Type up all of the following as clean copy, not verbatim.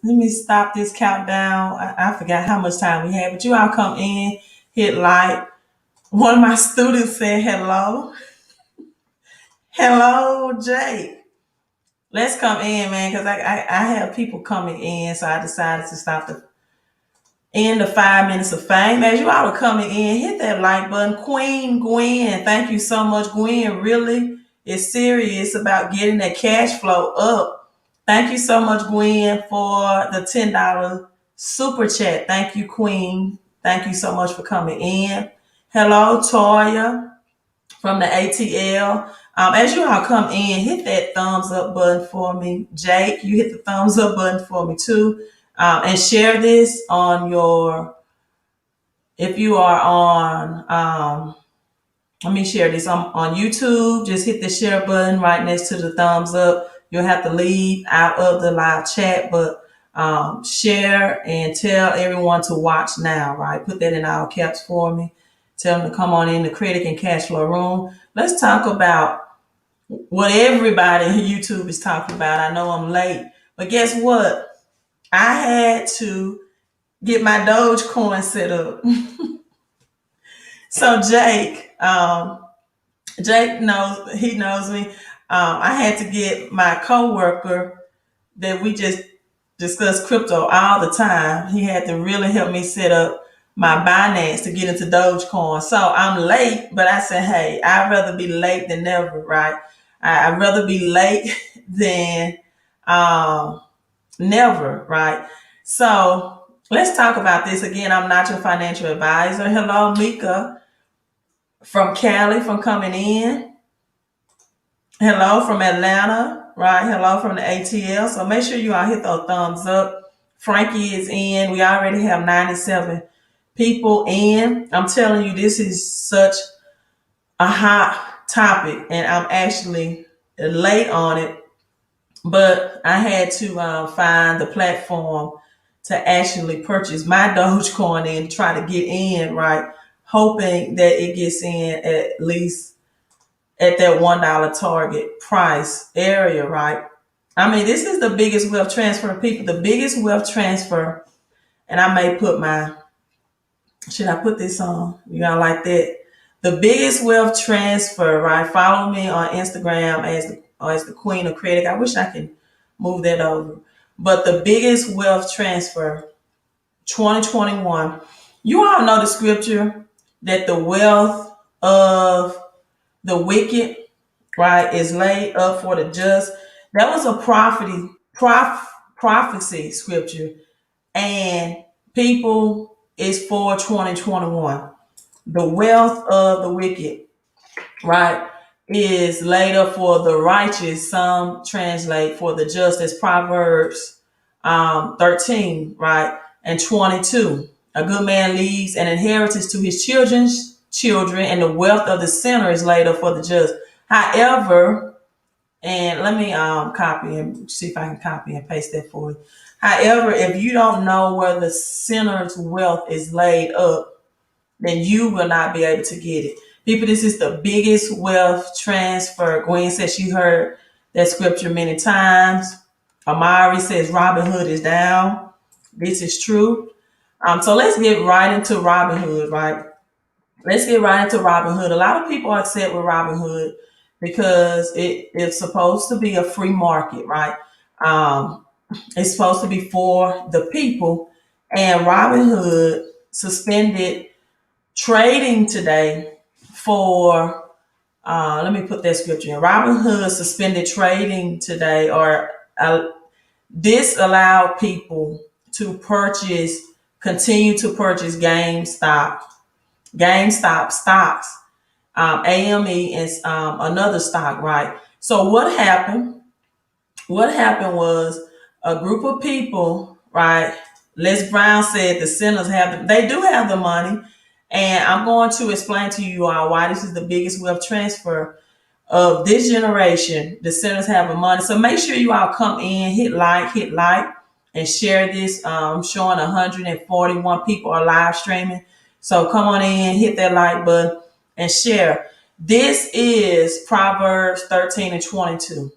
Let me stop this countdown. I forgot how much time we had, but you all come in, hit like. One of my students said hello. Hello, Jake. Let's come in, man, because I have people coming in, so I decided to stop the end of 5 minutes of fame. As you all are coming in, hit that like button. Queen Gwen, thank you so much. Gwen really is serious about getting that cash flow up. Thank you so much, Gwen, for the $10 super chat. Thank you, Queen. Thank you so much for coming in. Hello, Toya from the ATL. As you all come in, hit that thumbs up button for me. Jake, you hit the thumbs up button for me too. And share this on your, if you are on, let me share this on YouTube. Just hit the share button right next to the thumbs up. You'll have to leave out of the live chat, but share and tell everyone to watch now, right? Put that in all caps for me. Tell them to come on in the Critic and Cash Flow Room. Let's talk about what everybody on YouTube is talking about. I know I'm late, but guess what? I had to get my Dogecoin set up. So Jake knows, he knows me. I had to get my coworker that we just discuss crypto all the time. He had to really help me set up my Binance to get into Dogecoin. So I'm late, but I said, hey, I'd rather be late than never, right? I'd rather be late than never, right? So let's talk about this again. I'm not your financial advisor. Hello, Mika from Cali, from coming in. Hello from Atlanta, right? Hello from the ATL. So make sure you all hit those thumbs up. Frankie is in. We already have 97 people in. I'm telling you, this is such a hot topic, and I'm actually late on it, but I had to find the platform to actually purchase my Dogecoin and try to get in, right? Hoping that it gets in at least at that $1 target price area, right? I mean, this is the biggest wealth transfer, people, the biggest wealth transfer. And I may put my, should I put this on? You know, like that. The biggest wealth transfer, right? Follow me on Instagram as the Queen of Credit. I wish I could move that over. But the biggest wealth transfer, 2021. You all know the scripture that the wealth of the wicked, right, is laid up for the just. That was a prophecy scripture. And people, is for 2021. The wealth of the wicked, right, is laid up for the righteous. Some translate for the just, as Proverbs 13, right, and 22. A good man leaves an inheritance to his children's children, and the wealth of the sinner is laid up for the just. However, and let me copy and see if I can copy and paste that for you. However, if you don't know where the sinner's wealth is laid up, then you will not be able to get it. People, this is the biggest wealth transfer. Gwen says she heard that scripture many times. Amari says Robinhood is down. This is true. So let's get right into Robinhood, right? Let's get right into Robinhood. A lot of people are upset with Robinhood because it's supposed to be a free market, right? It's supposed to be for the people. And Robinhood suspended trading today for, let me put that scripture in. Robinhood suspended trading today, or disallowed people to continue to purchase GameStop stocks, AME is another stock, right? So what happened? What happened was a group of people, right? Les Brown said the sinners they do have the money. And I'm going to explain to you all why this is the biggest wealth transfer of this generation. The sinners have the money. So make sure you all come in, hit like, and share this. I'm showing 141 people are live streaming. So come on in, hit that like button and share. This is Proverbs 13 and 22.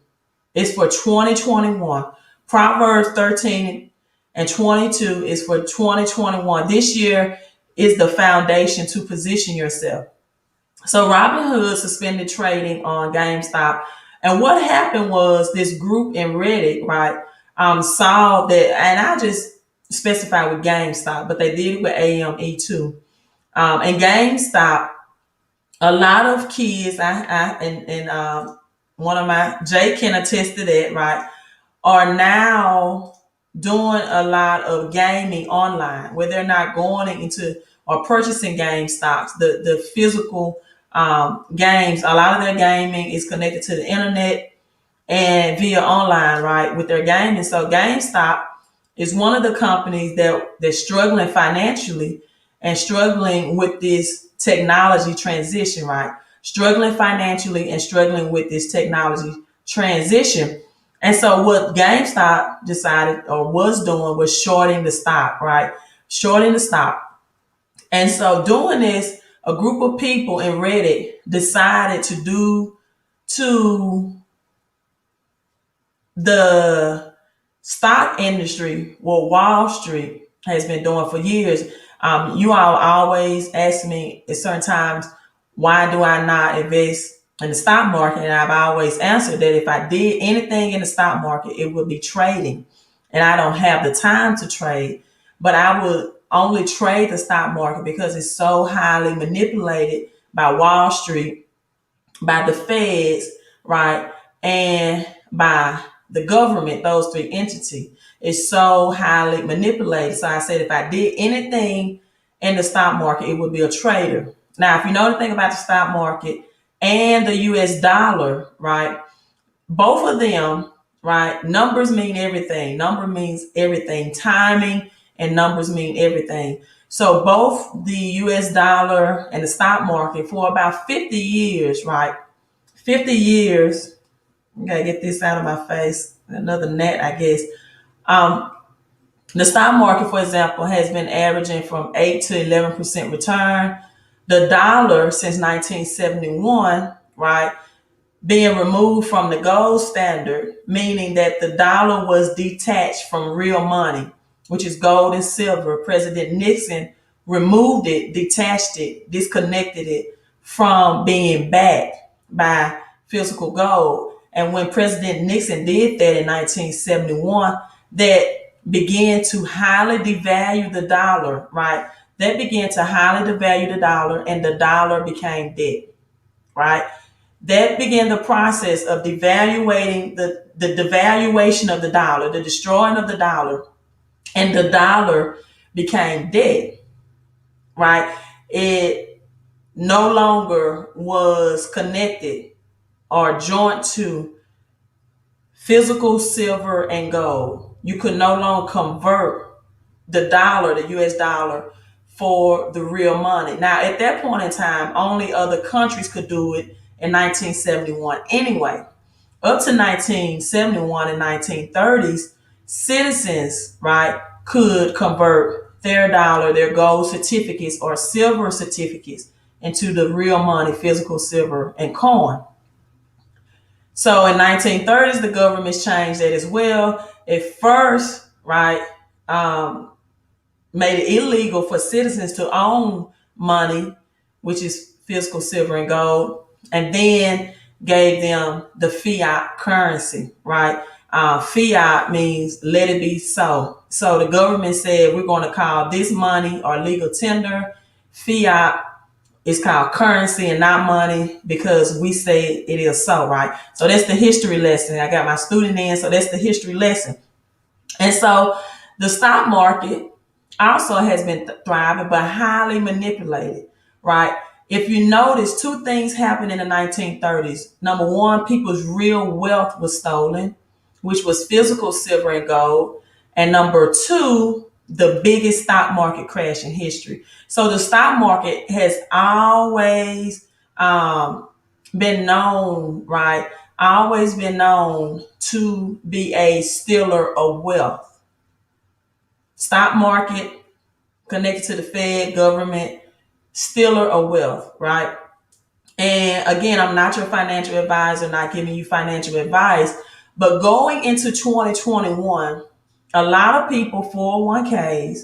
It's for 2021. Proverbs 13 and 22 is for 2021. This year is the foundation to position yourself. So Robinhood suspended trading on GameStop. And what happened was this group in Reddit, right, saw that, and I just specify with GameStop, but they did it with AME too. And GameStop, a lot of kids, and one of my, Jay can attest to that, right, are now doing a lot of gaming online where they're not going into or purchasing game stocks, the physical games. A lot of their gaming is connected to the internet and via online, right, with their gaming. So GameStop is one of the companies that's struggling financially and struggling with this technology transition, right? Struggling financially and struggling with this technology transition. And so what GameStop decided or was doing was shorting the stock, right? Shorting the stock. And so doing this, a group of people in Reddit decided to do to the stock industry, what Wall Street has been doing for years. You all always ask me at certain times, why do I not invest in the stock market? And I've always answered that if I did anything in the stock market, it would be trading. And I don't have the time to trade, but I would only trade the stock market because it's so highly manipulated by Wall Street, by the feds, right? And by the government, those three entities, is so highly manipulated. So I said, if I did anything in the stock market, it would be a trader. Now, if you know anything about the stock market and the US dollar, right? Both of them, right? Numbers mean everything. Number means everything. Timing and numbers mean everything. So both the US dollar and the stock market for about 50 years, right? 50 years. I gotta get this out of my face. Another net, I guess. Um, the stock market, for example, has been averaging from 8 to 11% return. The dollar since 1971, right, being removed from the gold standard, meaning that the dollar was detached from real money, which is gold and silver. President Nixon removed it, detached it, disconnected it from being backed by physical gold. And when President Nixon did that in 1971, that began to highly devalue the dollar, right? That began to highly devalue the dollar, and the dollar became debt, right? That began the process of devaluating the devaluation of the dollar, the destroying of the dollar, and the dollar became dead, right? It no longer was connected or joined to physical silver and gold. You could no longer convert the dollar, the US dollar, for the real money. Now, at that point in time, only other countries could do it in 1971 anyway. Up to 1971 and 1930s, citizens, right, could convert their dollar, their gold certificates or silver certificates into the real money, physical silver and coin. So in 1930s, the government changed that as well. At first, right, made it illegal for citizens to own money, which is physical silver and gold, and then gave them the fiat currency, right? Fiat means let it be so. So the government said we're going to call this money or legal tender. Fiat is called currency and not money because we say it is so, right? So that's the history lesson. I got my student in, so that's the history lesson. And so the stock market also has been thriving, but highly manipulated, right? If you notice, two things happened in the 1930s. Number one, people's real wealth was stolen, which was physical silver and gold. And number two, the biggest stock market crash in history. So the stock market has always been known, right? Always been known to be a stealer of wealth. Stock market connected to the Fed, government, stealer of wealth, right? And again, I'm not your financial advisor, not giving you financial advice, but going into 2021, a lot of people 401ks,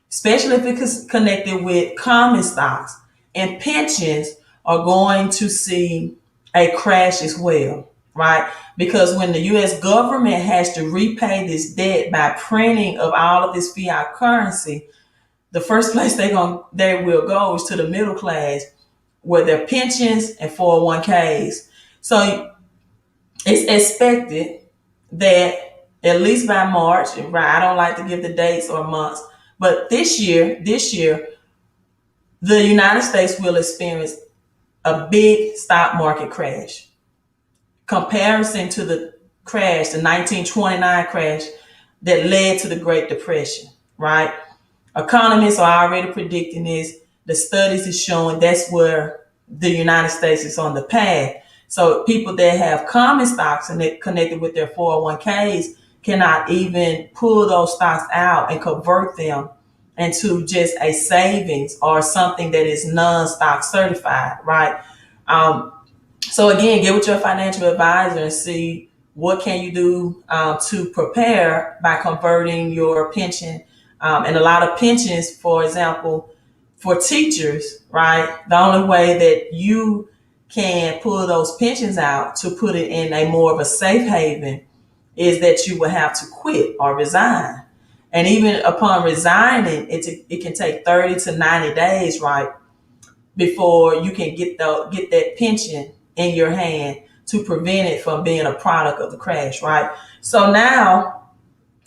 especially if it's connected with common stocks and pensions, are going to see a crash as well, right? Because when the US government has to repay this debt by printing of all of this fiat currency, the first place they will go is to the middle class, where their pensions and 401ks. So it's expected that at least by March, right? I don't like to give the dates or months, but this year, the United States will experience a big stock market crash. Comparison to the crash, the 1929 crash that led to the Great Depression, right? Economists are already predicting this. The studies is showing that's where the United States is on the path. So people that have common stocks and that connected with their 401ks cannot even pull those stocks out and convert them into just a savings or something that is non-stock certified, right? Um, so again, get with your financial advisor and see what can you do to prepare by converting your pension. And a lot of pensions, for example, for teachers, right? The only way that you can pull those pensions out to put it in a more of a safe haven is that you will have to quit or resign. And even upon resigning, it can take 30 to 90 days, right, before you can get that pension in your hand to prevent it from being a product of the crash, right? So now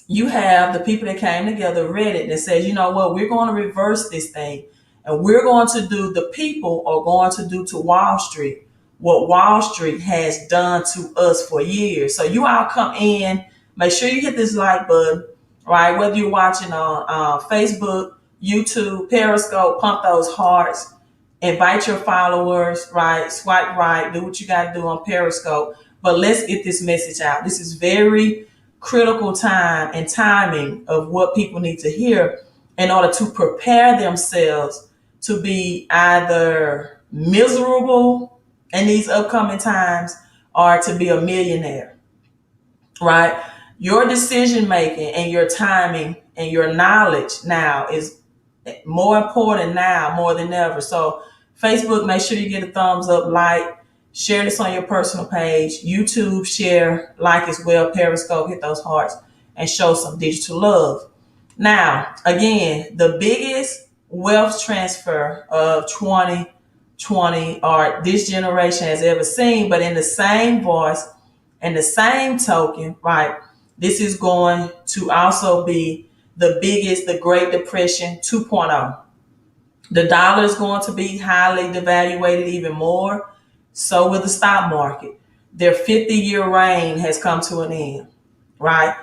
you have the people that came together, Reddit, that says, you know what, we're going to reverse this thing, and we're going to do, the people are going to do to Wall Street what Wall Street has done to us for years. So you all come in, make sure you hit this like button, right? Whether you're watching on Facebook, YouTube, Periscope, pump those hearts, invite your followers, right? Swipe right, do what you got to do on Periscope. But let's get this message out. This is very critical time and timing of what people need to hear in order to prepare themselves to be either miserable in these upcoming times or to be a millionaire, right? Your decision making and your timing and your knowledge now is more important now more than ever. So Facebook, make sure you get a thumbs up, like, share this on your personal page. YouTube, share, like as well. Periscope, hit those hearts and show some digital love. Now, again, the biggest wealth transfer of 2020 or this generation has ever seen, but in the same voice and the same token, right? This is going to also be the biggest, the Great Depression 2.0. The dollar is going to be highly devaluated even more. So will the stock market. Their 50-year reign has come to an end, right?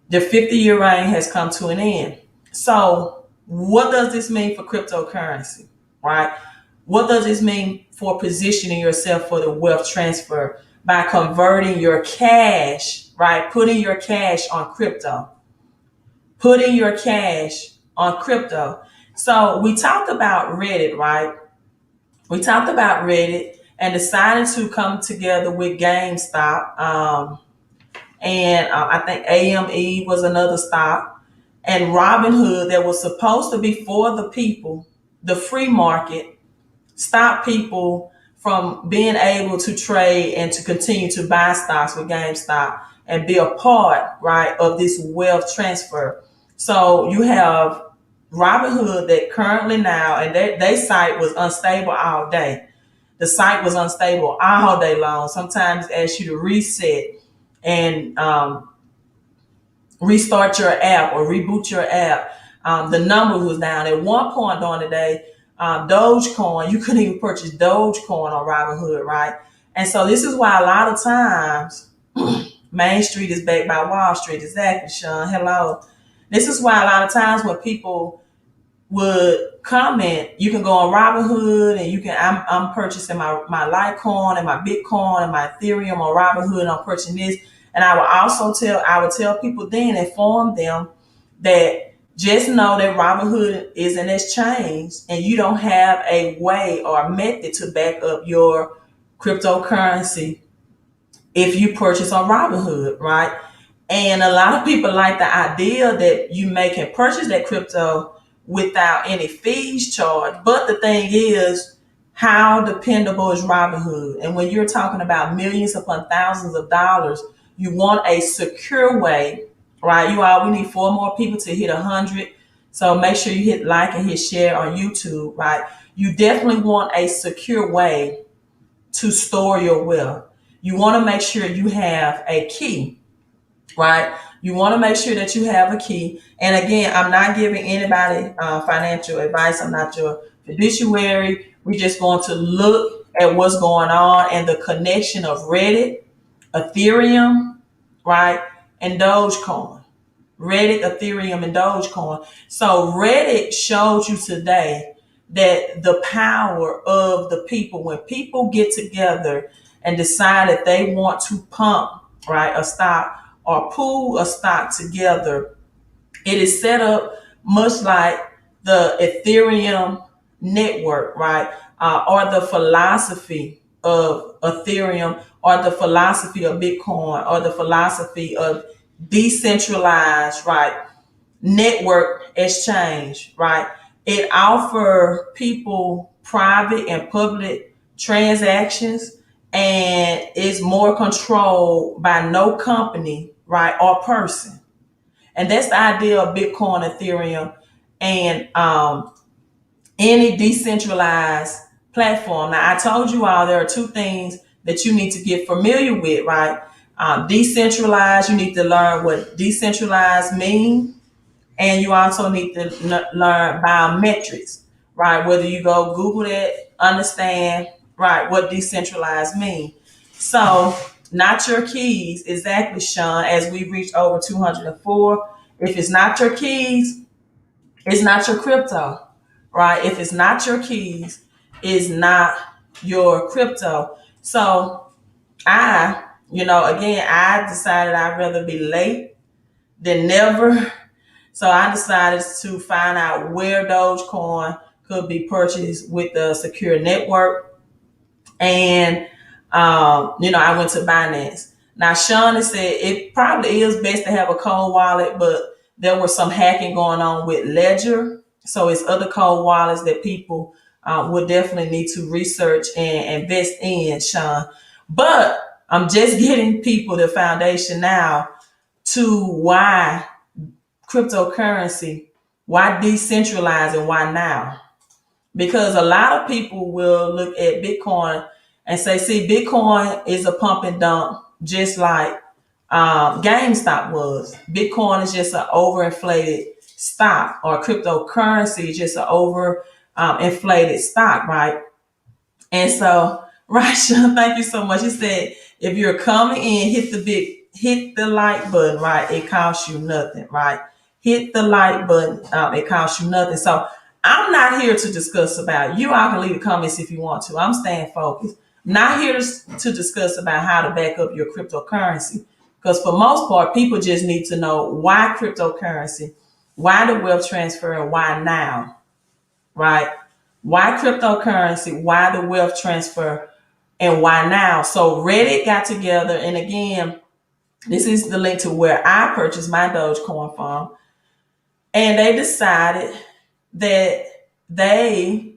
Their 50-year reign has come to an end. So what does this mean for cryptocurrency, right? What does this mean for positioning yourself for the wealth transfer by converting your cash, right? Putting your cash on crypto. Putting your cash on crypto. So we talked about Reddit, right? We talked about Reddit and decided to come together with GameStop. And I think AME was another stock. And Robinhood, that was supposed to be for the people, the free market, stop people from being able to trade and to continue to buy stocks with GameStop and be a part, right, of this wealth transfer. So you have Robinhood that currently now, and their site was unstable all day. The site was unstable all day long. Sometimes it asks you to reset and restart your app or reboot your app. The numbers was down. At one point during the day, Dogecoin, you couldn't even purchase Dogecoin on Robinhood, right? And so this is why a lot of times Main Street is backed by Wall Street. Exactly, Sean. Hello. This is why a lot of times when people would comment, you can go on Robinhood and you can, I'm purchasing my Litecoin and my Bitcoin and my Ethereum on Robinhood, and I'm purchasing this. And I would tell people then, inform them that just know that Robinhood is an exchange and you don't have a way or a method to back up your cryptocurrency if you purchase on Robinhood, right? And a lot of people like the idea that you can purchase that crypto without any fees charged. But the thing is, how dependable is Robinhood? And when you're talking about millions upon thousands of dollars, you want a secure way, right? We need 4 more people to hit 100. So make sure you hit like and hit share on YouTube, right? You definitely want a secure way to store your wealth. You want to make sure you have a key, right? You want to make sure that you have a key. And again, I'm not giving anybody financial advice. I'm not your fiduciary. We're just going to look at what's going on and the connection of Reddit, Ethereum, right, and Dogecoin. Reddit, Ethereum, and Dogecoin. So Reddit shows you today that the power of the people, when people get together and decide that they want to pump, right, a stock or pool a stock together, it is set up much like the Ethereum network, right, or the philosophy of Ethereum, or the philosophy of Bitcoin, or the philosophy of decentralized, right, network exchange, right? It offer people private and public transactions, and is more controlled by no company, right, or person. And that's the idea of Bitcoin, Ethereum, and any decentralized platform. Now, I told you all there are two things that you need to get familiar with, right? Decentralized, you need to learn what decentralized means, and you also need to learn biometrics, right? Whether you go Google that, understand, right, what decentralized means. So, not your keys, exactly, Sean, as we reach over 204. If it's not your keys, it's not your crypto, right? If it's not your keys, it's not your crypto. So, again, I decided I'd rather be late than never. So I decided to find out where Dogecoin could be purchased with the secure network. And, I went to Binance. Now, Sean has said it probably is best to have a cold wallet, but there was some hacking going on with Ledger. So it's other cold wallets that people would definitely need to research and invest in, Sean. But I'm just getting people the foundation now to why cryptocurrency, why decentralized, and why now? Because a lot of people will look at Bitcoin and say, see, Bitcoin is a pump and dump, just like GameStop was. Bitcoin is just an overinflated stock, or cryptocurrency is just an over inflated stock, right? And so, right, Sean, thank you so much. He said, if you're coming in, hit the like button, right? It costs you nothing, right? Hit the like button. It costs you nothing. So I'm not here to discuss about, you all can leave the comments if you want to. I'm staying focused. Not here to discuss about how to back up your cryptocurrency. Because for most part, people just need to know why cryptocurrency, why the wealth transfer, and why now, right? Why cryptocurrency, why the wealth transfer, and why now? So Reddit got together, and again, this is the link to where I purchased my Dogecoin from. And they decided that they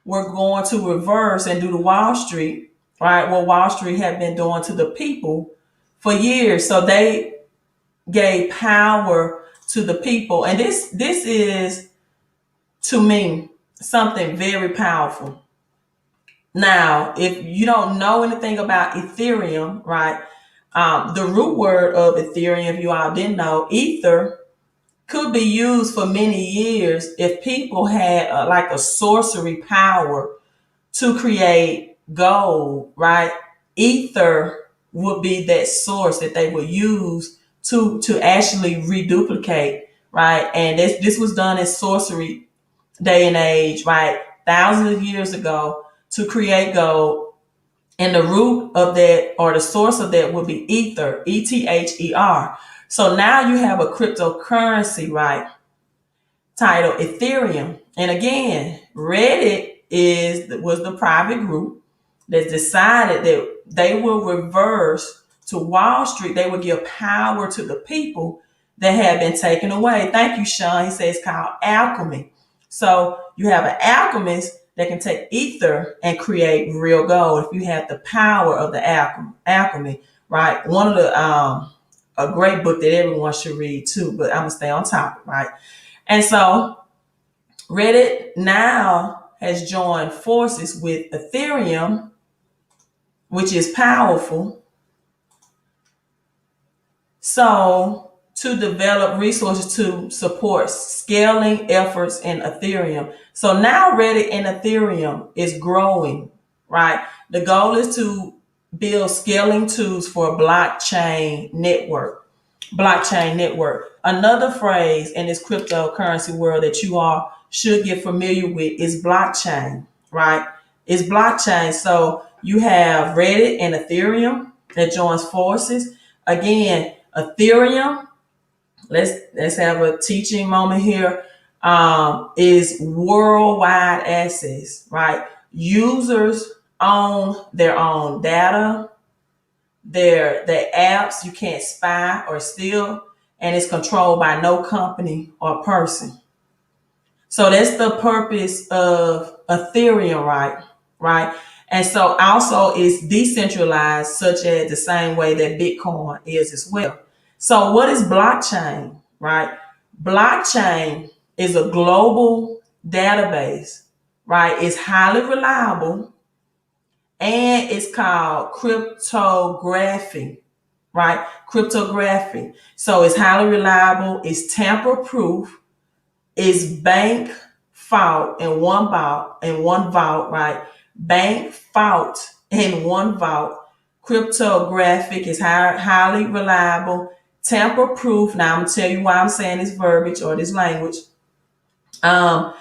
were going to reverse and do the Wall Street, right? What Wall Street had been doing to the people for years. So they gave power to the people. And this is, to me, something very powerful. Now, if you don't know anything about Ethereum, right? The root word of Ethereum, if you all didn't know, ether, could be used for many years if people had like a sorcery power to create gold, right? Ether would be that source that they would use to actually reduplicate, right? And this was done in sorcery day and age, right? Thousands of years ago to create gold. And the root of that, or the source of that, would be ether, Ether. So now you have a cryptocurrency, right? Titled Ethereum. And again, Reddit was the private group that decided that they will reverse to Wall Street, they would give power to the people that had been taken away. Thank you, Sean. He says it's called alchemy. So you have an alchemist that can take ether and create real gold if you have the power of the alchemy, right? One of the a great book that everyone should read too, but I'm gonna stay on topic, right? And so Reddit now has joined forces with Ethereum, which is powerful. So to develop resources to support scaling efforts in Ethereum. So now Reddit and Ethereum is growing, right? The goal is to build scaling tools for a blockchain network. Blockchain network. Another phrase in this cryptocurrency world that you all should get familiar with is blockchain, right? It's blockchain. So you have Reddit and Ethereum that joins forces. Again, Ethereum, let's have a teaching moment here, is worldwide access, right? Users own their own data, their apps you can't spy or steal, and it's controlled by no company or person. So that's the purpose of Ethereum, right? And so also it's decentralized, such as the same way that Bitcoin is as well. So what is blockchain, right? Blockchain is a global database, right? It's highly reliable and it's called cryptography, right? Cryptography. So it's highly reliable, it's tamper proof, it's bank fault in one vault, right? Bank fault in one vault. Cryptographic is highly reliable, tamper proof. Now I'm gonna tell you why I'm saying this verbiage or this language. In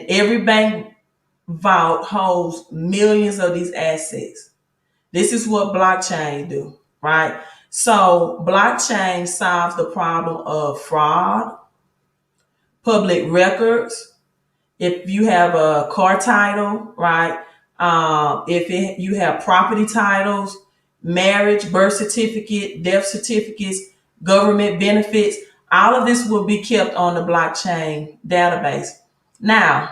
every bank vault holds millions of these assets. This is what blockchain do, right? So blockchain solves the problem of fraud, public records. If you have a car title, right? You have property titles, marriage, birth certificate, death certificates, government benefits, all of this will be kept on the blockchain database. Now,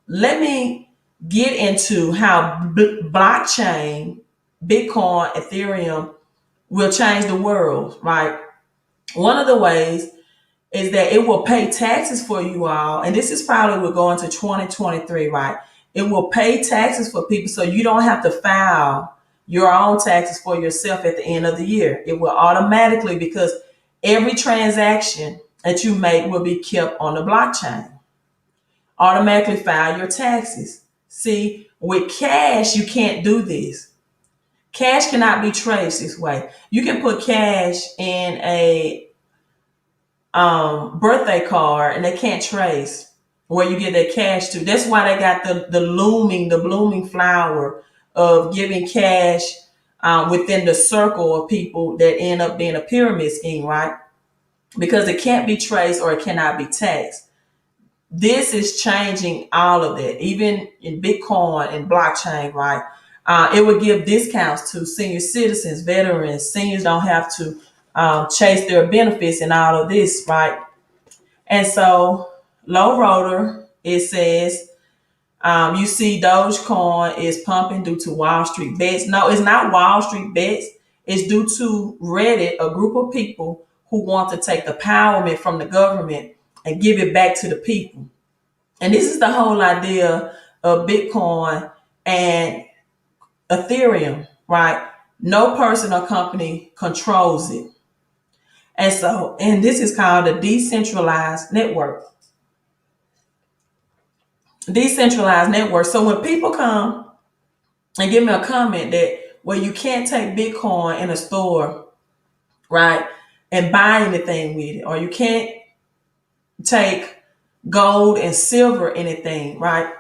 let me get into how blockchain, Bitcoin, Ethereum will change the world, right? One of the ways is that it will pay taxes for you all. And this is probably will go into 2023, right? It will pay taxes for people so you don't have to file your own taxes for yourself at the end of the year. It will automatically, because every transaction that you make will be kept on the blockchain. Automatically file your taxes. See, with cash, you can't do this. Cash cannot be traced this way. You can put cash in a birthday card and they can't trace where you get that cash to. That's why they got the blooming flower of giving cash within the circle of people that end up being a pyramid scheme, right? Because it can't be traced or it cannot be taxed. This is changing all of that, even in Bitcoin and blockchain, right? It would give discounts to senior citizens, veterans. Seniors don't have to chase their benefits and all of this, right? And so, low rotor, it says, you see Dogecoin is pumping due to Wall Street bets. No, it's not Wall Street bets. It's due to Reddit, a group of people who want to take the empowerment from the government and give it back to the people. And this is the whole idea of Bitcoin and Ethereum, right? No person or company controls it. And this is called a decentralized network. Decentralized network. So when people come and give me a comment that, well, you can't take Bitcoin in a store, right, and buy anything with it, or you can't take gold and silver anything, right,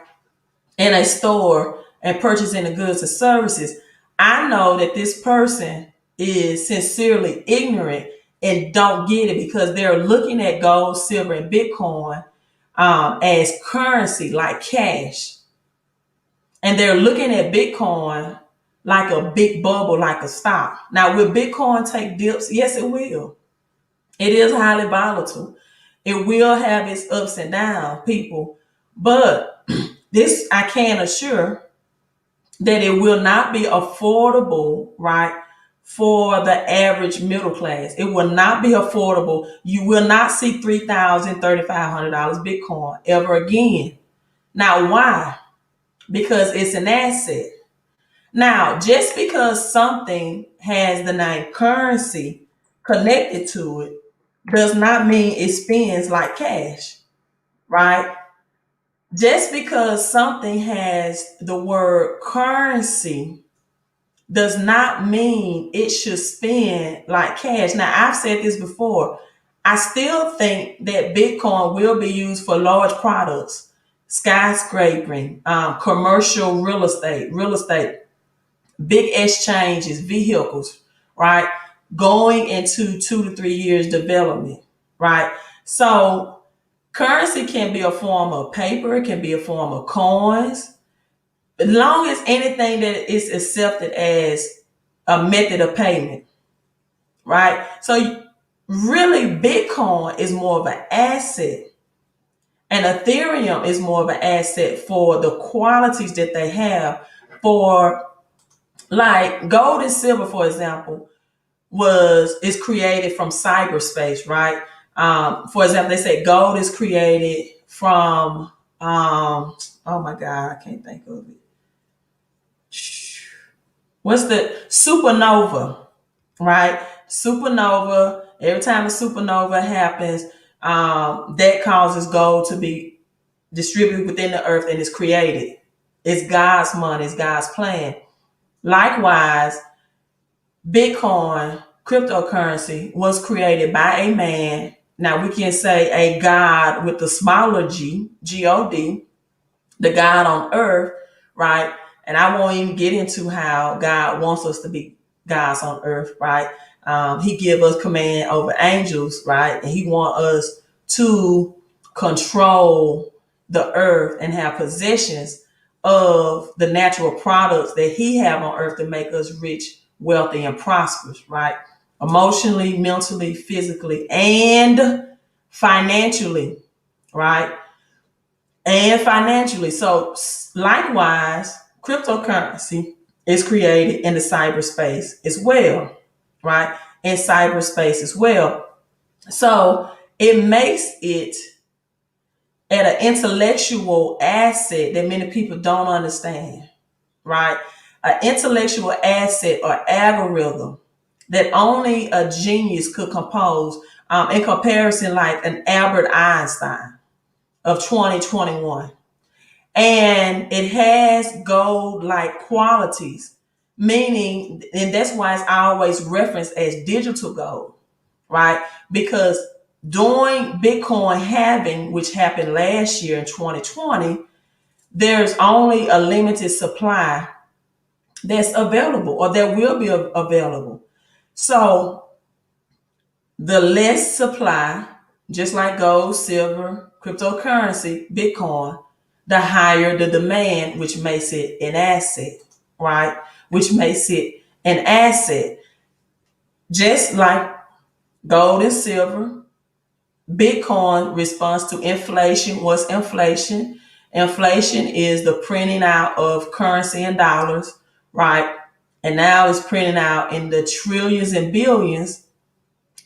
in a store and purchase any goods or services, I know that this person is sincerely ignorant and don't get it, because they're looking at gold, silver, and Bitcoin as currency, like cash. And they're looking at Bitcoin like a big bubble, like a stock. Now, will Bitcoin take dips? Yes, it will. It is highly volatile. It will have its ups and downs, people. But this I can assure that it will not be affordable, right, for the average middle class. It will not be affordable. You will not see $3,000, $3,500 Bitcoin ever again. Now, why? Because it's an asset. Now, just because something has the name currency connected to it does not mean it spends like cash, right? Just because something has the word currency does not mean it should spend like cash. Now, I've said this before. I still think that Bitcoin will be used for large products, skyscraping, commercial real estate, big exchanges, vehicles, right? Going into 2 to 3 years development, right? So currency can be a form of paper, it can be a form of coins, as long as anything that is accepted as a method of payment, right? So really Bitcoin is more of an asset and Ethereum is more of an asset for the qualities that they have for, like, gold and silver, for example, is created from cyberspace, right? For example, they say gold is created from oh my god, I can't think of it. What's the supernova, right? Supernova. Every time a supernova happens, that causes gold to be distributed within the earth and is created. It's God's money. It's God's plan. Likewise, Bitcoin, cryptocurrency, was created by a man. Now we can say a God with the smaller G, G-O-D, the God on earth, right? And I won't even get into how God wants us to be gods on earth, right? He give us command over angels, right? And he want us to control the earth and have possessions of the natural products that he have on earth to make us rich, wealthy, and prosperous, right? Emotionally, mentally, physically, and financially, right? And financially. So likewise, cryptocurrency is created in the cyberspace as well, right? In cyberspace as well. So it makes it at an intellectual asset that many people don't understand, right? An intellectual asset or algorithm that only a genius could compose, in comparison, like an Albert Einstein of 2021. And it has gold like qualities, meaning, and that's why it's always referenced as digital gold, right? Because during Bitcoin halving, which happened last year in 2020, there's only a limited supply that's available, or that will be available. So the less supply, just like gold, silver, cryptocurrency, Bitcoin, the higher the demand, which makes it an asset, right? Which makes it an asset. Just like gold and silver, Bitcoin responds to inflation. What's inflation? Inflation is the printing out of currency in dollars, right? And now it's printing out in the trillions and billions,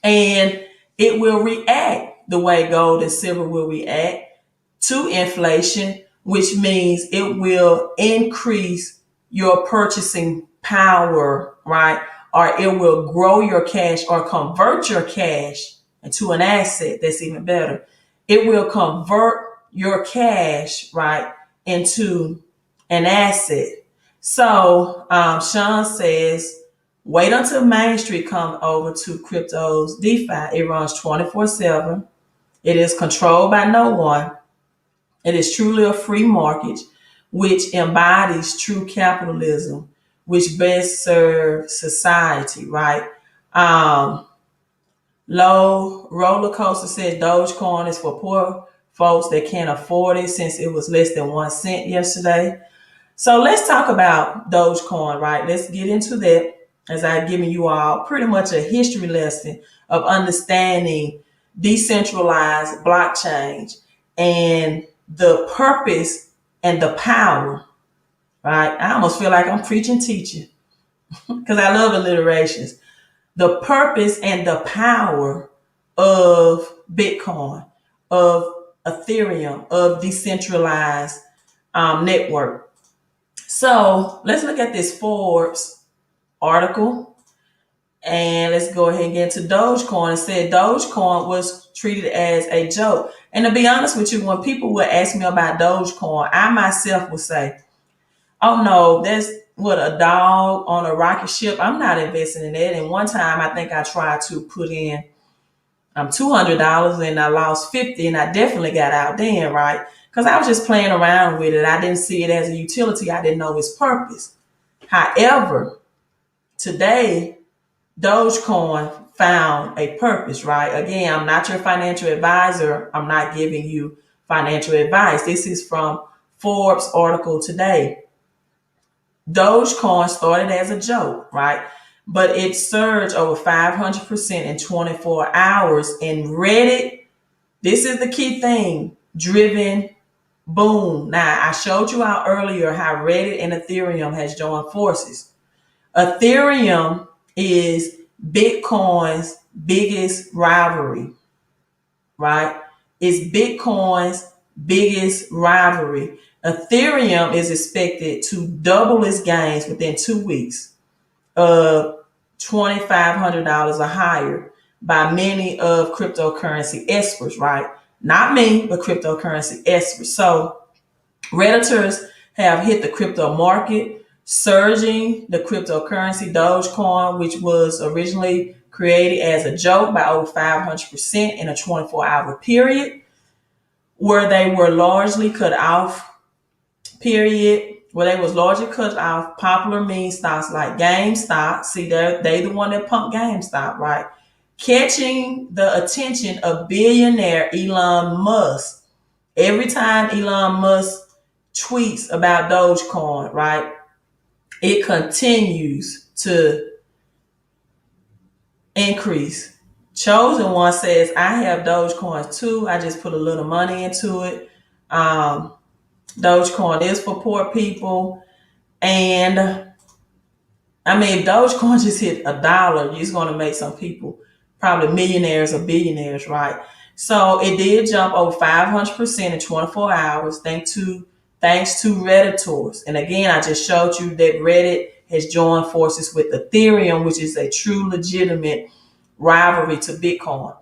and it will react the way gold and silver will react to inflation, which means it will increase your purchasing power, right? Or it will grow your cash or convert your cash into an asset. That's even better. It will convert your cash, right, into an asset. So Sean says, wait until Main Street come over to crypto's DeFi. It runs 24/7. It is controlled by no one. It is truly a free market, which embodies true capitalism, which best serves society, right? Low Roller Coaster says Dogecoin is for poor folks that can't afford it since it was less than 1 cent yesterday. So let's talk about Dogecoin, right? Let's get into that as I've given you all pretty much a history lesson of understanding decentralized blockchain and the purpose and the power, right? I almost feel like I'm preaching, teaching because I love alliterations. The purpose and the power of Bitcoin, of Ethereum, of decentralized network. So let's look at this Forbes article and let's go ahead and get into Dogecoin. It said Dogecoin was treated as a joke. And to be honest with you, when people would ask me about Dogecoin, I myself would say, oh no, that's what, a dog on a rocket ship. I'm not investing in that. And one time I think I tried to put in $200 and I lost 50 and I definitely got out then, right? Because I was just playing around with it. I didn't see it as a utility. I didn't know its purpose. However, today, Dogecoin found a purpose, right? Again, I'm not your financial advisor. I'm not giving you financial advice. This is from Forbes article today. Dogecoin started as a joke, right? But it surged over 500% in 24 hours. And Reddit, this is the key thing, driven boom. Now, I showed you out earlier how Reddit and Ethereum has joined forces. Ethereum is Bitcoin's biggest rivalry, right? It's Bitcoin's biggest rivalry. Ethereum is expected to double its gains within 2 weeks of $2,500 or higher by many of cryptocurrency experts, right? Not me, but cryptocurrency experts. So Redditors have hit the crypto market, surging the cryptocurrency Dogecoin, which was originally created as a joke, by over 500% in a 24-hour period, where they were largely cut off, where they was largely cut off popular meme stocks like GameStop. See, they the one that pumped GameStop, right? Catching the attention of billionaire Elon Musk. Every time Elon Musk tweets about Dogecoin, right, it continues to increase. Chosen One says, I have Dogecoin too. I just put a little money into it. Dogecoin is for poor people. And I mean, if Dogecoin just hit $1, it's going to make some people probably millionaires or billionaires, right? So it did jump over 500% in 24 hours thanks to Redditors. And again, I just showed you that Reddit has joined forces with Ethereum, which is a true legitimate rivalry to Bitcoin.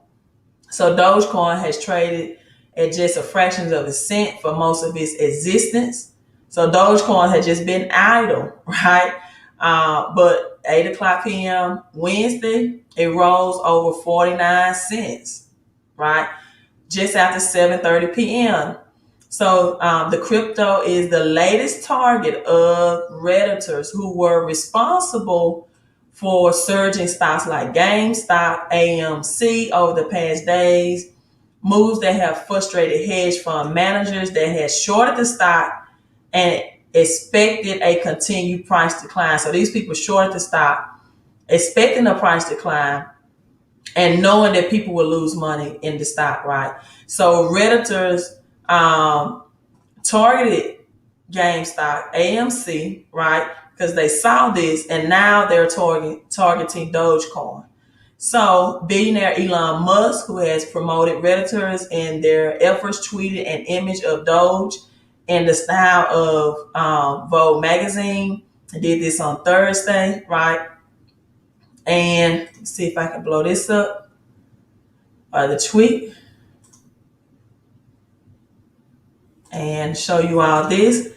So Dogecoin has traded at just a fraction of a cent for most of its existence. So Dogecoin had just been idle, right? But 8 o'clock p.m. Wednesday, it rose over 49 cents, right? Just after 7:30 p.m. So the crypto is the latest target of Redditors who were responsible for surging stocks like GameStop, AMC over the past days, moves that have frustrated hedge fund managers that had shorted the stock and expected a continued price decline. So these people shorted the stock, expecting a price decline and knowing that people will lose money in the stock, right? So Redditors targeted GameStop, AMC, right? Because they saw this and now they're targeting Dogecoin. So billionaire Elon Musk, who has promoted Redditors in their efforts, tweeted an image of Doge in the style of Vogue magazine. I did this on Thursday, right? And let's see if I can blow this up. The tweet. And show you all this.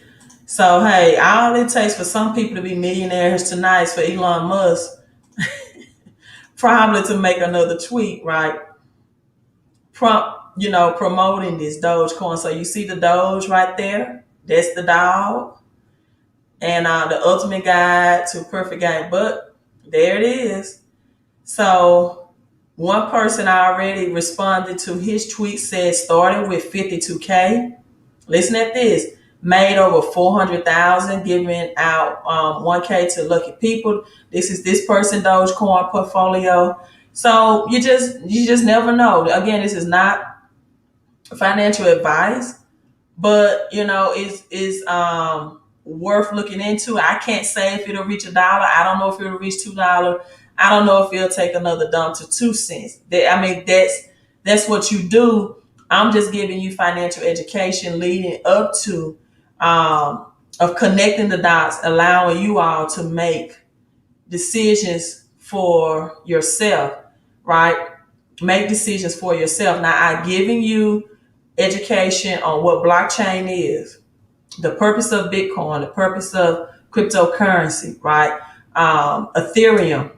So, hey, all it takes for some people to be millionaires tonight is for Elon Musk probably to make another tweet, right? Promoting this Dogecoin. So you see the Doge right there? That's the dog. And the ultimate guide to a perfect game. But there it is. So one person already responded to his tweet, said starting with 52K. Listen at this. made over 400,000 giving out 1K to lucky people. This is this person Dogecoin portfolio. So you just never know. Again, this is not financial advice, but it's worth looking into. I can't say if it'll reach $1. I don't know if it'll reach $2. I don't know if it'll take another dump to 2 cents. I mean, that's what you do. I'm just giving you financial education leading up to of connecting the dots, allowing you all to make decisions for yourself, right? Make decisions for yourself. Now, I'm giving you education on what blockchain is, the purpose of Bitcoin, the purpose of cryptocurrency, right? Ethereum,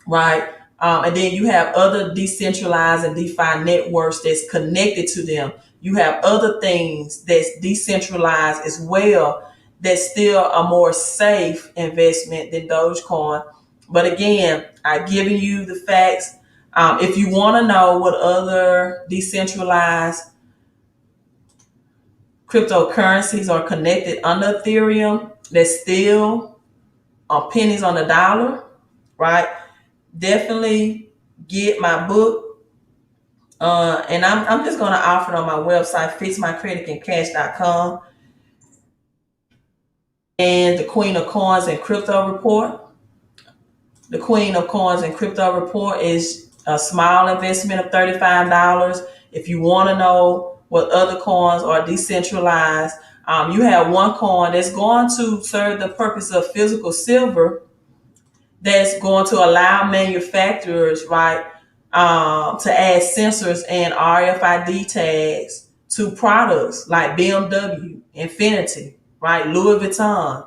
right? And then you have other decentralized and DeFi networks that's connected to them. You have other things that's decentralized as well that's still a more safe investment than Dogecoin. But again, I've given you the facts. If you want to know what other decentralized cryptocurrencies are connected under Ethereum, that's still pennies on the dollar, right? Definitely get my book. And I'm just going to offer it on my website, fixmycreditandcash.com, and the Queen of Coins and Crypto Report. The Queen of Coins and Crypto Report is a small investment of $35. If you want to know what other coins are decentralized, you have one coin that's going to serve the purpose of physical silver, that's going to allow manufacturers, right, to add sensors and RFID tags to products like BMW, Infinity, right, Louis Vuitton.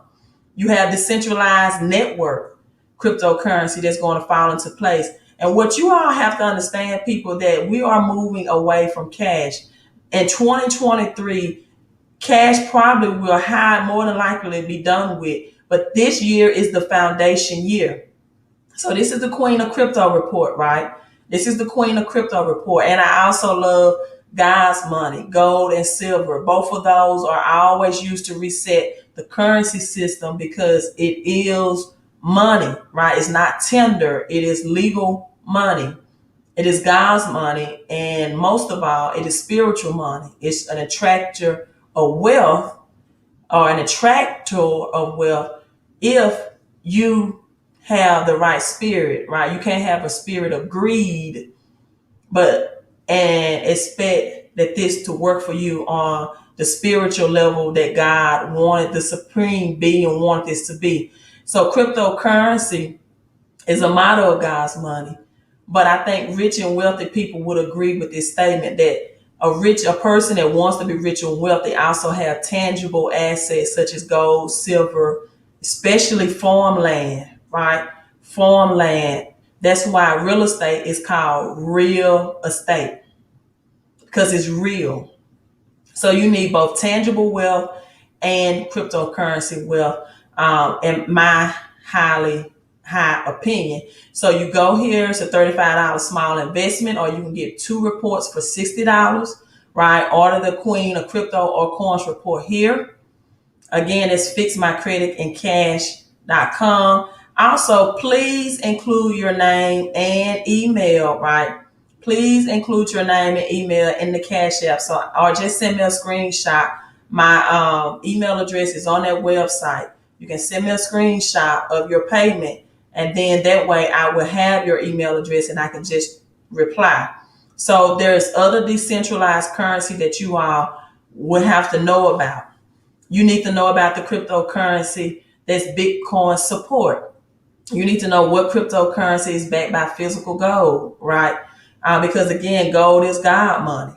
You have decentralized network cryptocurrency that's going to fall into place. And what you all have to understand, people, that we are moving away from cash. In 2023, cash probably will more than likely be done with. But this year is the foundation year. So this is the Queen of Crypto Report, right? This is the Queen of Crypto Report. And I also love God's money, gold and silver. Both of those are always used to reset the currency system because it is money, right? It's not tender. It is legal money. It is God's money. And most of all, it is spiritual money. It's an attractor of wealth, or an attractor of wealth, if you have the right spirit, right? You can't have a spirit of greed, and expect that this to work for you on the spiritual level that God wanted, the supreme being wanted this to be. So cryptocurrency is a model of God's money. But I think rich and wealthy people would agree with this statement that a person that wants to be rich and wealthy also have tangible assets such as gold, silver, especially farmland, right? Farmland. That's why real estate is called real estate, because it's real. So you need both tangible wealth and cryptocurrency wealth, in my highly high opinion. So you go here, it's a $35 small investment, or you can get 2 reports for $60, right? Order the Queen of Crypto or Coins report here. Again, it's fixmycreditandcash.com. Also, please include your name and email, right? Please include your name and email in the Cash App. So, or just send me a screenshot. My email address is on that website. You can send me a screenshot of your payment, and then that way I will have your email address and I can just reply. So there's other decentralized currency that you all will have to know about. You need to know about the cryptocurrency that's Bitcoin support. You need to know what cryptocurrency is backed by physical gold, right? Because again, gold is God money.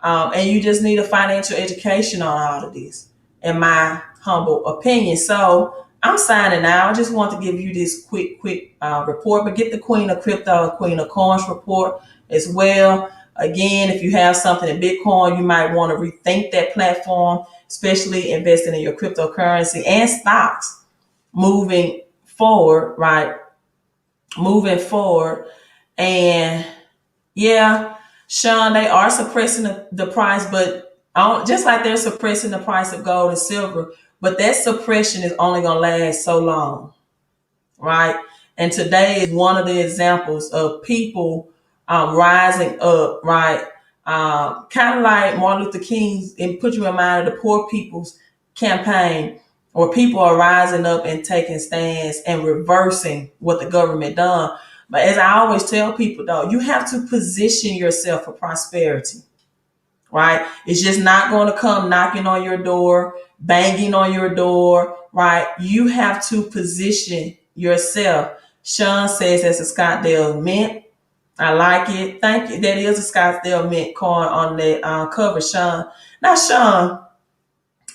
And you just need a financial education on all of this, in my humble opinion. So I'm signing out. I just want to give you this quick report, but get the Queen of Crypto, Queen of Coins report as well. Again, if you have something in Bitcoin, you might want to rethink that platform, especially investing in your cryptocurrency and stocks moving forward, right? Moving forward. And yeah, Sean, they are suppressing the price, but Just like they're suppressing the price of gold and silver, but that suppression is only going to last so long, right? And today is one of the examples of people rising up, right? Kind of like Martin Luther King's, and put you in mind of the Poor People's Campaign, where people are rising up and taking stands and reversing what the government done. But as I always tell people, though, you have to position yourself for prosperity, right? It's just not going to come knocking on your door, banging on your door, right? You have to position yourself. Sean says that's a Scottsdale Mint. I like it. Thank you. That is a Scottsdale Mint coin on that cover, Sean. Now, Sean,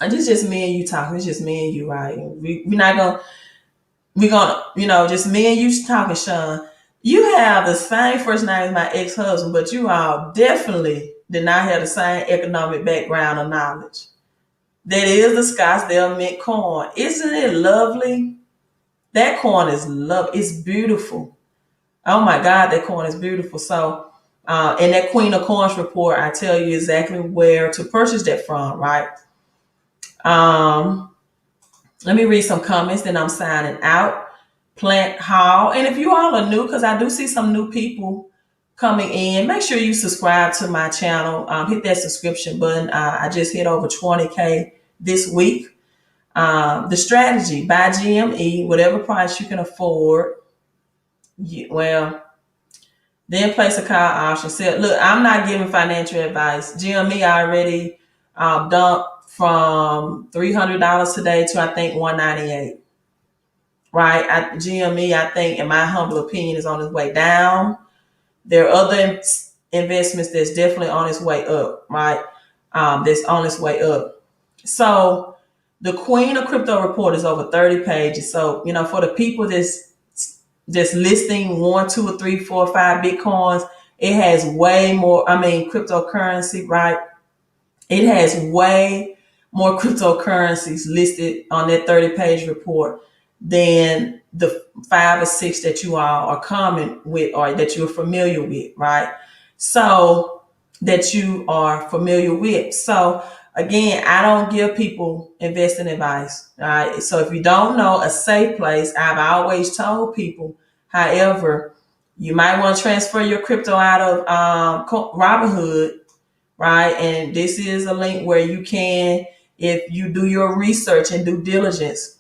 this is just me and you talking. It's just me and you, right? We're not gonna. We're gonna, just me and you talking, Sean. You have the same first name as my ex-husband, but you all definitely did not have the same economic background or knowledge. That is the Scottsdale Mint coin. Isn't it lovely? That coin is It's beautiful. Oh my God, that coin is beautiful. So, in that Queen of Coins report, I tell you exactly where to purchase that from, right? Let me read some comments, then I'm signing out. Plant Hall. And if you all are new, because I do see some new people coming in, make sure you subscribe to my channel. Hit that subscription button. I just hit over 20K this week. The strategy, buy GME, whatever price you can afford. Then place a call option. Say, look, I'm not giving financial advice. GME already dumped from $300 today to I think $198. Right? GME, I think, in my humble opinion, is on its way down. There are other investments that's definitely on its way up, right? That's on its way up. So the Queen of Crypto report is over 30 pages. So, for the people that's listing 1, 2, or 3, 4, 5 Bitcoins, it has way more, cryptocurrency, right? It has way more cryptocurrencies listed on that 30-page report than the 5 or 6 that you all are common with or that you're familiar with, right? So that you are familiar with. So again, I don't give people investing advice, right? So if you don't know a safe place, I've always told people, however, you might want to transfer your crypto out of Robinhood, right? And this is a link where you can, if you do your research and due diligence,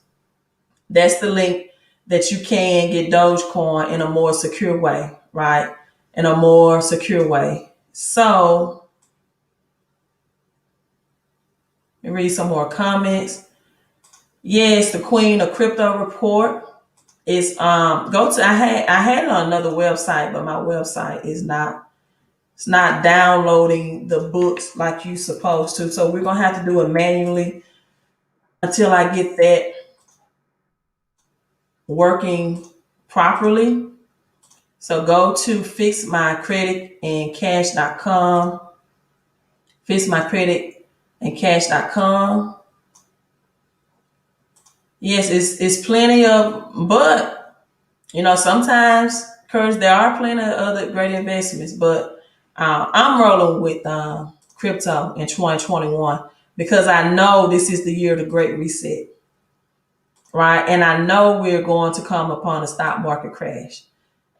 that's the link that you can get Dogecoin in a more secure way, right? In a more secure way. So, let me read some more comments. Yes, the Queen of Crypto report is go to I had it on another website, but my website is not, it's not downloading the books like you supposed to. So we're gonna have to do it manually until I get that working properly. So go to fixmycreditandcash.com, fixmycreditandcash.com. Yes, it's plenty of, but sometimes, Curtis, there are plenty of other great investments, but I'm rolling with crypto in 2021 because I know this is the year of the Great Reset, right? And I know we're going to come upon a stock market crash.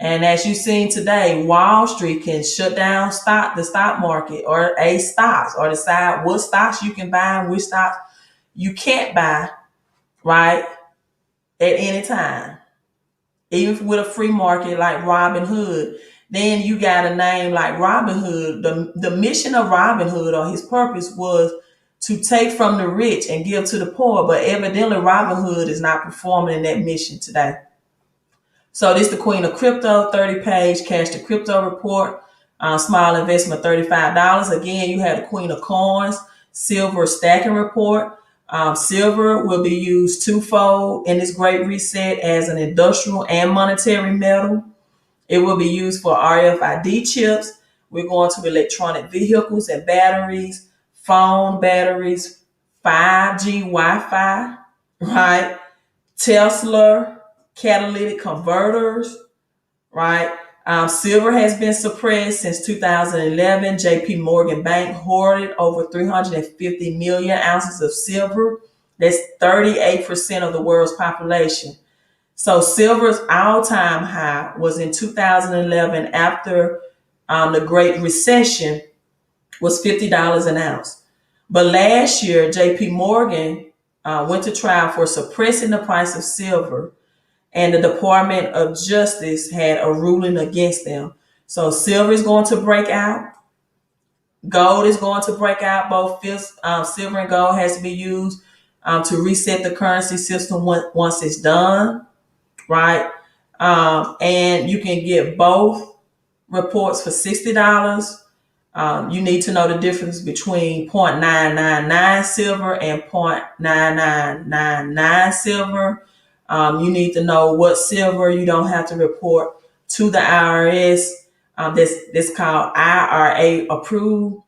And as you've seen today, Wall Street can shut down the stock market or stocks, or decide what stocks you can buy and which stocks you can't buy, right? At any time. Even with a free market like Robinhood, then you got a name like Robinhood. The mission of Robinhood, or his purpose, was to take from the rich and give to the poor. But evidently Robinhood is not performing in that mission today. So this is the Queen of Crypto, 30-page cash to crypto report. Small investment, $35. Again, you have the Queen of Coins, silver stacking report. Silver will be used twofold in this great reset as an industrial and monetary metal. It will be used for RFID chips. We're going to electronic vehicles and batteries, phone batteries, 5G Wi-Fi, right? Tesla, catalytic converters, right? Silver has been suppressed since 2011. JP Morgan Bank hoarded over 350 million ounces of silver. That's 38% of the world's population. So silver's all-time high was in 2011 after the Great Recession was $50 an ounce. But last year, JP Morgan went to trial for suppressing the price of silver, and the Department of Justice had a ruling against them. So silver is going to break out. Gold is going to break out. Both silver and gold has to be used to reset the currency system once it's done, right? And you can get both reports for $60. You need to know the difference between 0.999 silver and 0.9999 silver. You need to know what silver you don't have to report to the IRS. This called IRA approved,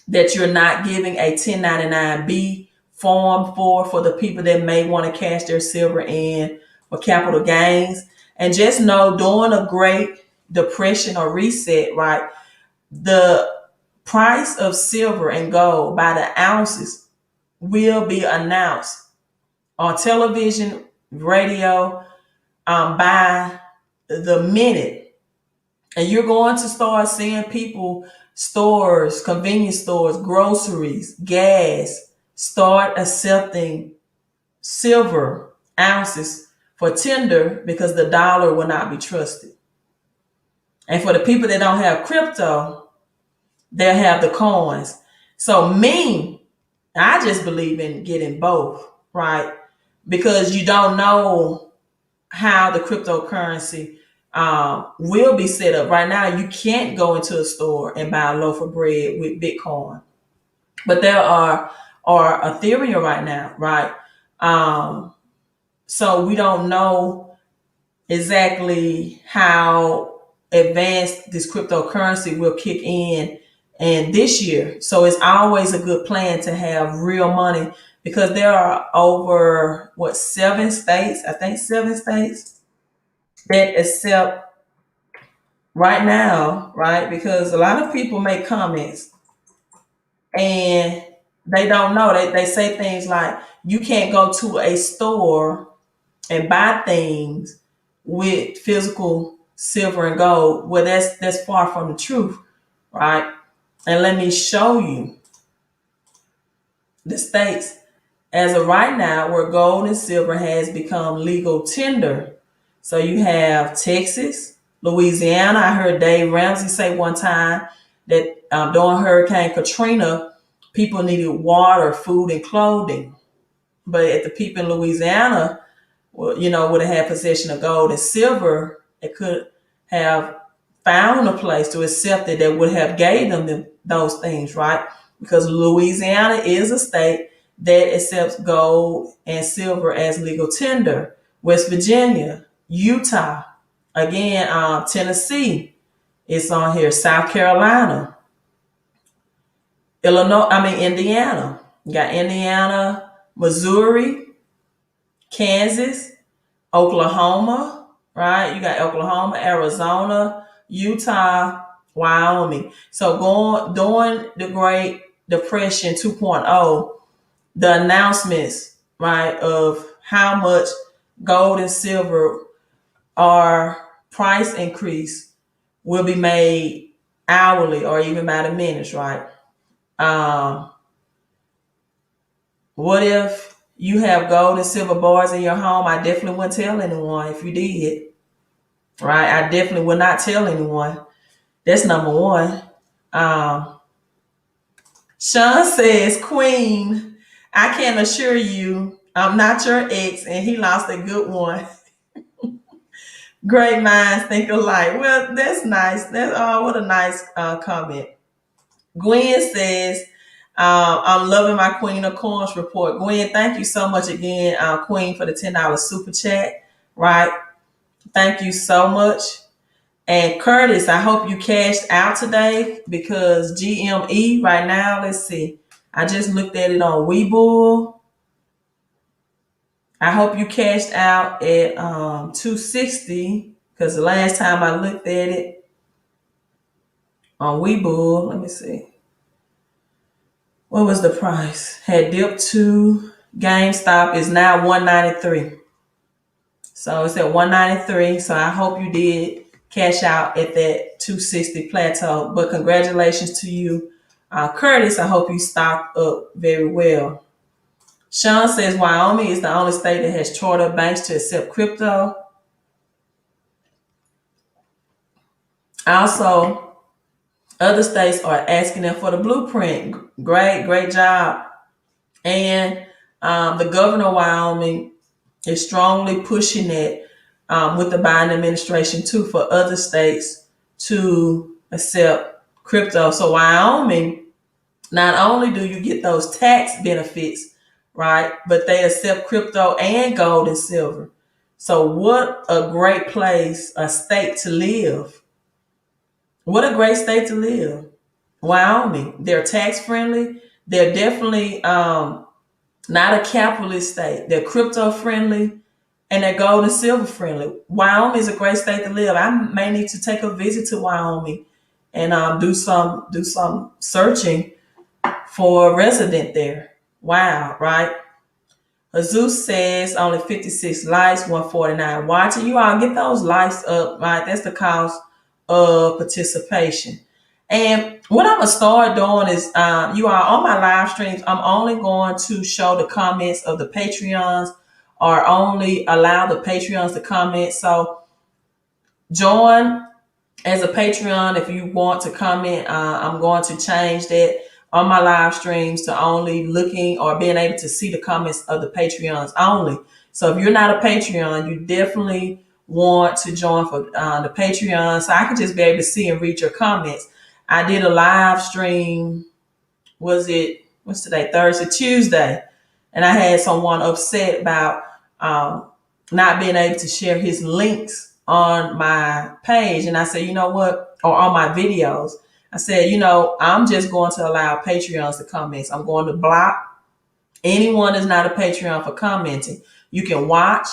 that you're not giving a 1099B form for the people that may want to cash their silver in for capital gains. And just know, during a Great Depression or reset, right, the price of silver and gold by the ounces will be announced on television, radio, by the minute. And you're going to start seeing people, stores, convenience stores, groceries, gas, start accepting silver ounces for tender, because the dollar will not be trusted. And for the people that don't have crypto, they'll have the coins. So I just believe in getting both, right? Because you don't know how the cryptocurrency will be set up. Right now, you can't go into a store and buy a loaf of bread with Bitcoin. But there are Ethereum right now, right? So we don't know exactly how advanced this cryptocurrency will kick in and this year. So it's always a good plan to have real money, because there are over 7 states, I think 7 states, that accept right now, right? Because a lot of people make comments and they don't know. They say things like, you can't go to a store and buy things with physical silver and gold. Well, that's far from the truth, right? And let me show you the states as of right now where gold and silver has become legal tender. So you have Texas, Louisiana. I heard Dave Ramsey say one time that during Hurricane Katrina, people needed water, food, and clothing. But if the people in Louisiana, would have had possession of gold and silver, it could have found a place to accept it that would have gave them those things, right? Because Louisiana is a state that accepts gold and silver as legal tender. West Virginia, Utah, again, Tennessee, it's on here. South Carolina, Indiana. You got Indiana, Missouri, Kansas, Oklahoma, right? You got Oklahoma, Arizona, Utah, Wyoming. So during the Great Depression 2.0, the announcements, right, of how much gold and silver are price increase will be made hourly or even by the minutes, right? What if you have gold and silver bars in your home? I definitely wouldn't tell anyone if you did, right? I definitely would not tell anyone. That's number one. Sean says, Queen, I can assure you I'm not your ex, and he lost a good one. Great minds think alike. Well, that's nice. What a nice comment. Gwen says, I'm loving my Queen of Coins report. Gwen, thank you so much again, Queen, for the $10 super chat. Right? Thank you so much. And Curtis, I hope you cashed out today, because GME right now, let's see. I just looked at it on Webull. I hope you cashed out at 260. because the last time I looked at it on Webull, let me see, what was the price? Had dipped to GameStop is now 193. So it's at 193. So I hope you did cash out at that 260 plateau. But congratulations to you, Curtis. I hope you stocked up very well. Sean says Wyoming is the only state that has chartered banks to accept crypto. Also, other states are asking them for the blueprint. Great job. And the governor of Wyoming is strongly pushing it with the Biden administration too for other states to accept crypto. So Wyoming, not only do you get those tax benefits, right, but they accept crypto and gold and silver. So what a great place, a state to live. What a great state to live. Wyoming. They're tax friendly. They're definitely not a capitalist state. They're crypto friendly and they're gold and silver friendly. Wyoming is a great state to live. I may need to take a visit to Wyoming and do some searching for a resident there. Wow, right? Jesus says only 56 likes, 149 watching. You all get those likes up, right? That's the cost of participation. And what I'm gonna start doing is, you are on my live streams. I'm only going to show the comments of the Patreons, or only allow the Patreons to comment. So join as a Patreon if you want to comment. I'm going to change that on my live streams to only looking or being able to see the comments of the Patreons only. So if you're not a Patreon, you definitely want to join for the Patreon so I can just be able to see and read your comments. I did a live stream, what's today? Thursday, Tuesday. And I had someone upset about not being able to share his links on my page. And I said, you know what? Or on my videos. I said, I'm just going to allow Patreons to comment. I'm going to block anyone that's not a Patreon for commenting. You can watch,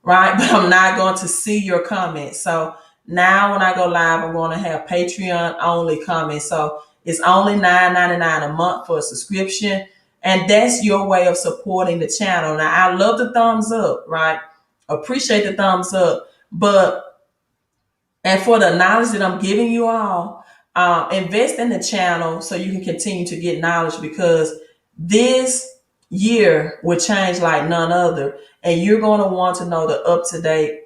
right? But I'm not going to see your comments. So now when I go live, I'm going to have Patreon only comments. So it's only $9.99 a month for a subscription. And that's your way of supporting the channel. Now, I love the thumbs up, right? Appreciate the thumbs up. And for the knowledge that I'm giving you all, invest in the channel so you can continue to get knowledge, because this year will change like none other. And you're going to want to know the up-to-date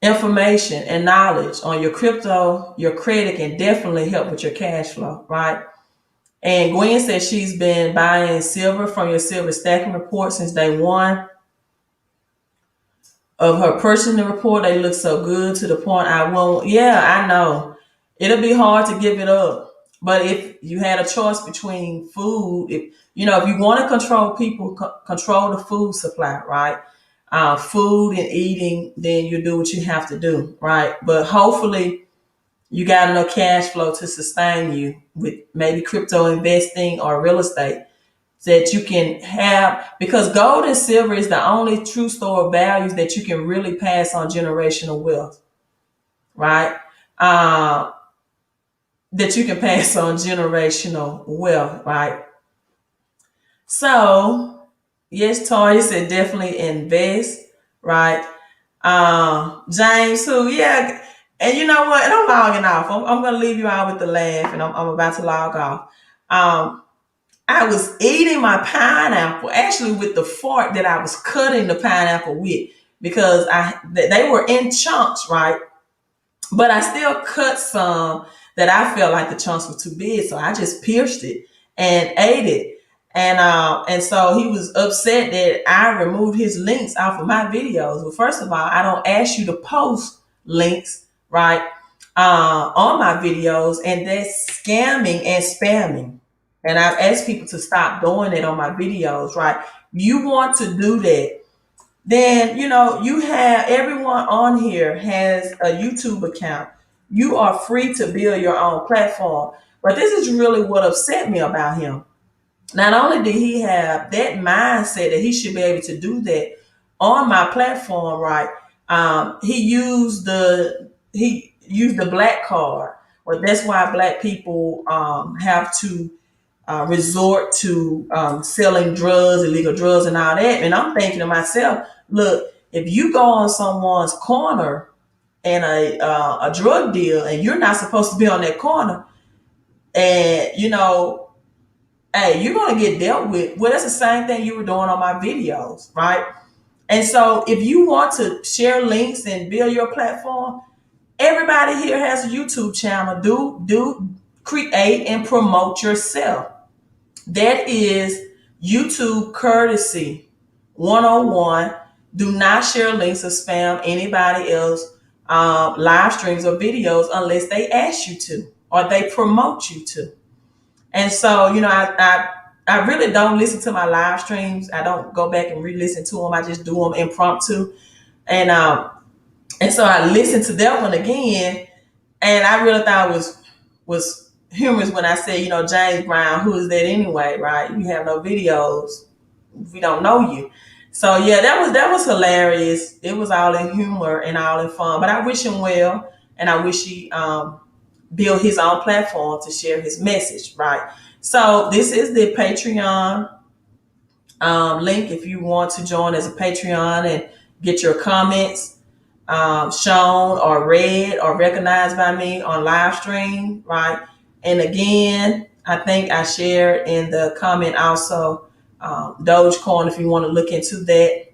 information and knowledge on your crypto. Your credit can definitely help with your cash flow, right? And Gwen says she's been buying silver from your silver stacking report since day one of her personal report. They look so good to the point I won't. Yeah, I know. It'll be hard to give it up. But if you had a choice between food, if you want to control people, control the food supply, right? Food and eating, then you do what you have to do, right? But hopefully you got enough cash flow to sustain you with maybe crypto investing or real estate that you can have, because gold and silver is the only true store of values that you can really pass on generational wealth, right? That you can pass on generational wealth, right? So, yes, Toya said definitely invest, right? James, who, yeah, and you know what? And I'm logging off. I'm going to leave you out with the laugh, and I'm about to log off. I was eating my pineapple, actually with the fork that I was cutting the pineapple with, because they were in chunks, right? But I still cut some that I felt like the chunks were too big, so I just pierced it and ate it. And so he was upset that I removed his links off of my videos. Well, first of all, I don't ask you to post links, right, on my videos, and that's scamming and spamming. And I've asked people to stop doing it on my videos, right? You want to do that, then, you have, everyone on here has a YouTube account. You are free to build your own platform. But this is really what upset me about him. Not only did he have that mindset that he should be able to do that on my platform, right? He used the black card. Well, that's why black people have to resort to selling drugs, illegal drugs, and all that. And I'm thinking to myself, look, if you go on someone's corner and a drug deal, and you're not supposed to be on that corner, and hey, you're gonna get dealt with. Well, that's the same thing you were doing on my videos, right? And so, if you want to share links and build your platform, everybody here has a YouTube channel. Do create and promote yourself. That is YouTube courtesy 101. Do not share links or spam anybody else live streams or videos unless they ask you to or they promote you to. And so, I really don't listen to my live streams. I don't go back and re-listen to them. I just do them impromptu. And so I listened to that one again, and I really thought it was humorous when I said, James Brown, who is that anyway, right? You have no videos. We don't know you. So yeah, that was hilarious. It was all in humor and all in fun. But I wish him well, and I wish he build his own platform to share his message, right? So this is the Patreon link if you want to join as a Patreon and get your comments shown or read or recognized by me on live stream, right? And again, I think I shared in the comment also Dogecoin, if you want to look into that,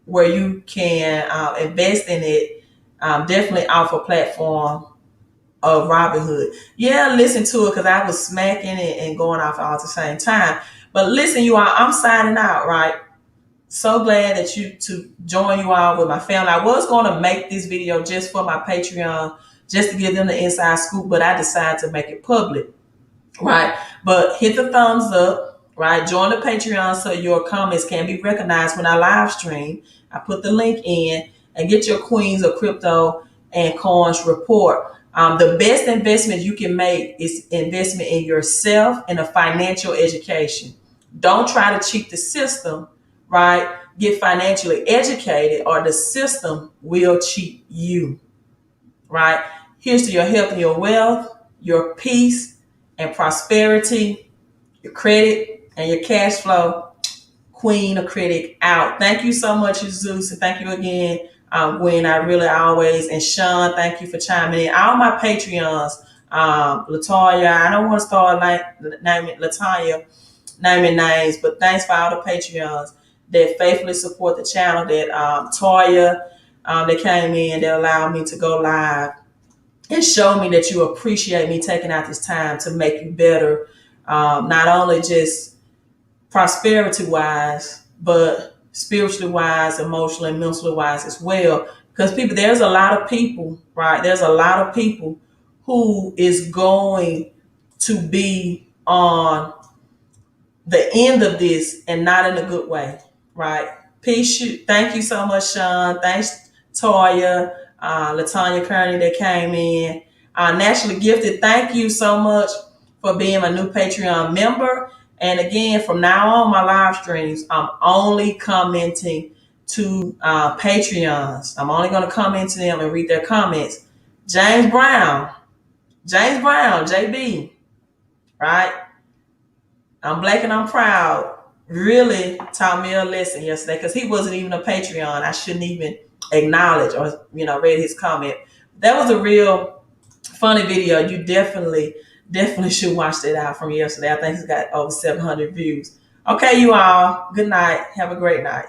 where you can invest in it, definitely off a platform of Robinhood. Yeah, listen to it because I was smacking it and going off all at the same time. But listen, you all, I'm signing out, right? So glad that to join you all with my family. I was going to make this video just for my Patreon, just to give them the inside scoop, but I decided to make it public, right? But hit the thumbs up, right? Join the Patreon so your comments can be recognized when I live stream. I put the link in, and get your Queens of Crypto and Coins report. The best investment you can make is investment in yourself and a financial education. Don't try to cheat the system, right? Get financially educated, or the system will cheat you, right? Here's to your health and your wealth, your peace and prosperity, your credit and your cash flow. Queen of Critic out. Thank you so much, Zeus, and thank you again, Gwen. I really always, and Sean, thank you for chiming in. All my Patreons, Latoya, I don't want to start naming Latoya, naming names, but thanks for all the Patreons that faithfully support the channel. That Toya, that came in, that allowed me to go live and show me that you appreciate me taking out this time to make you better, not only just prosperity wise, but spiritually wise, emotionally and mentally wise as well. Because there's a lot of people, right? There's a lot of people who is going to be on the end of this and not in a good way, right? Peace. Thank you so much, Sean. Thanks, Toya, Latanya Kearney that came in. Naturally Gifted, thank you so much for being a new Patreon member. And again, from now on, my live streams, I'm only commenting to Patreons. I'm only going to comment to them and read their comments. James Brown, JB, right? I'm Black and I'm Proud. Really taught me a lesson yesterday because he wasn't even a Patreon. I shouldn't even acknowledge or read his comment. That was a real funny video. You definitely should watch that out from yesterday. I think it's got over 700 views. Okay, you all. Good night. Have a great night.